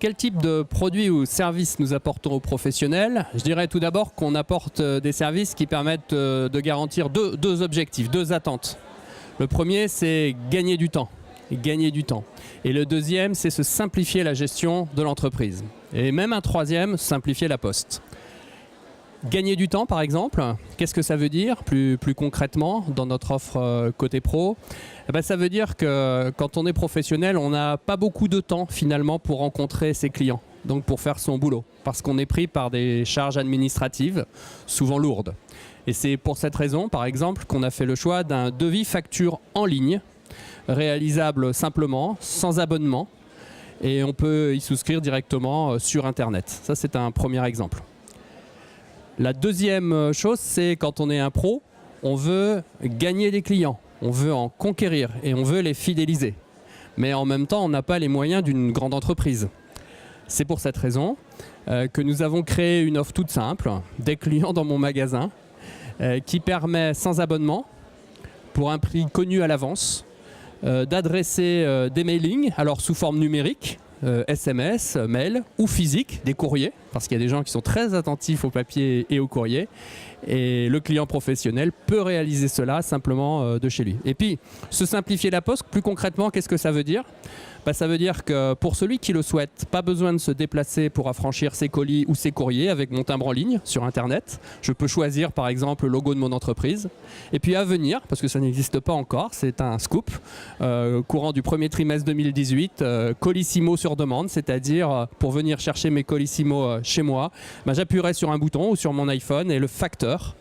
quel type de produits ou services nous apportons aux professionnels? Je dirais tout d'abord qu'on apporte des services qui permettent de garantir deux objectifs, deux attentes. Le premier, c'est gagner du temps. Gagner du temps. Et le deuxième, c'est se simplifier la gestion de l'entreprise. Et même un troisième, simplifier la poste. Gagner du temps, par exemple, qu'est-ce que ça veut dire plus concrètement dans notre offre côté pro? Ça veut dire que quand on est professionnel, on n'a pas beaucoup de temps finalement pour rencontrer ses clients, donc pour faire son boulot, parce qu'on est pris par des charges administratives, souvent lourdes. Et c'est pour cette raison, par exemple, qu'on a fait le choix d'un devis facture en ligne, réalisable simplement, sans abonnement, et on peut y souscrire directement sur Internet. Ça, c'est un premier exemple. La deuxième chose, c'est quand on est un pro, on veut gagner des clients, on veut en conquérir et on veut les fidéliser. Mais en même temps, on n'a pas les moyens d'une grande entreprise. C'est pour cette raison que nous avons créé une offre toute simple, des clients dans mon magasin, qui permet sans abonnement, pour un prix connu à l'avance, d'adresser des mailings, alors sous forme numérique, SMS, mail ou physique, des courriers, parce qu'il y a des gens qui sont très attentifs au papier et au courrier. Et le client professionnel peut réaliser cela simplement de chez lui. Et puis, se simplifier la poste, plus concrètement, qu'est-ce que ça veut dire? Ça veut dire que pour celui qui le souhaite, pas besoin de se déplacer pour affranchir ses colis ou ses courriers avec mon timbre en ligne sur Internet. Je peux choisir par exemple le logo de mon entreprise. Et puis à venir, parce que ça n'existe pas encore, c'est un scoop, courant du premier trimestre 2018, Colissimo sur demande, c'est-à-dire pour venir chercher mes Colissimo chez moi, j'appuierai sur un bouton ou sur mon iPhone et le facteur,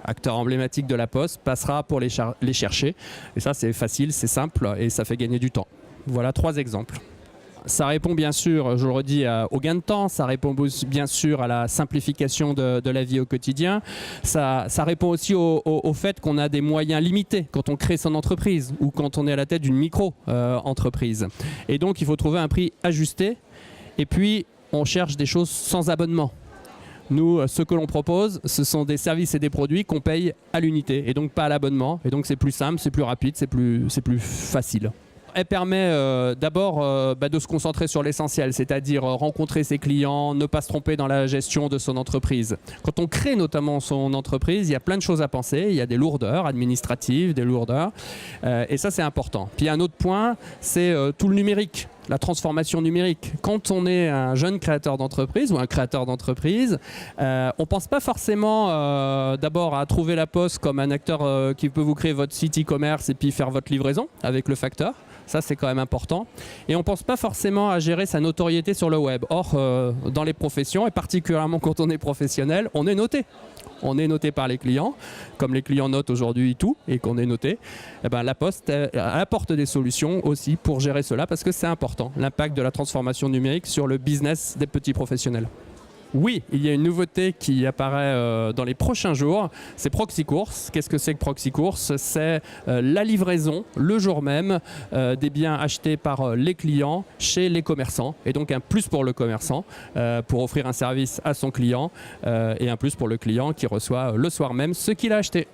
acteur emblématique de la Poste, passera pour les chercher. Et ça, c'est facile, c'est simple et ça fait gagner du temps. Voilà 3 exemples. Ça répond bien sûr, je le redis, au gain de temps, ça répond bien sûr à la simplification de la vie au quotidien, ça répond aussi au fait qu'on a des moyens limités quand on crée son entreprise ou quand on est à la tête d'une micro-entreprise. Et donc il faut trouver un prix ajusté et puis on cherche des choses sans abonnement. Nous, ce que l'on propose, ce sont des services et des produits qu'on paye à l'unité et donc pas à l'abonnement. Et donc c'est plus simple, c'est plus rapide, c'est plus facile. Elle permet d'abord de se concentrer sur l'essentiel, c'est-à-dire rencontrer ses clients, ne pas se tromper dans la gestion de son entreprise. Quand on crée notamment son entreprise, il y a plein de choses à penser, il y a des lourdeurs administratives, des lourdeurs, et ça c'est important. Puis un autre point, c'est tout le numérique. La transformation numérique. Quand on est un jeune créateur d'entreprise ou un créateur d'entreprise, on ne pense pas forcément d'abord à trouver la Poste comme un acteur qui peut vous créer votre site e-commerce et puis faire votre livraison avec le facteur. Ça, c'est quand même important. Et on ne pense pas forcément à gérer sa notoriété sur le web. Or, dans les professions, et particulièrement quand on est professionnel, on est noté. On est noté par les clients, comme les clients notent aujourd'hui tout, et qu'on est noté. La Poste apporte des solutions aussi pour gérer cela, parce que c'est important, l'impact de la transformation numérique sur le business des petits professionnels. Oui, il y a une nouveauté qui apparaît dans les prochains jours, c'est Proxycourse. Qu'est-ce que c'est que Proxycourse? C'est la livraison, le jour même, des biens achetés par les clients chez les commerçants. Et donc un plus pour le commerçant, pour offrir un service à son client, et un plus pour le client qui reçoit le soir même ce qu'il a acheté.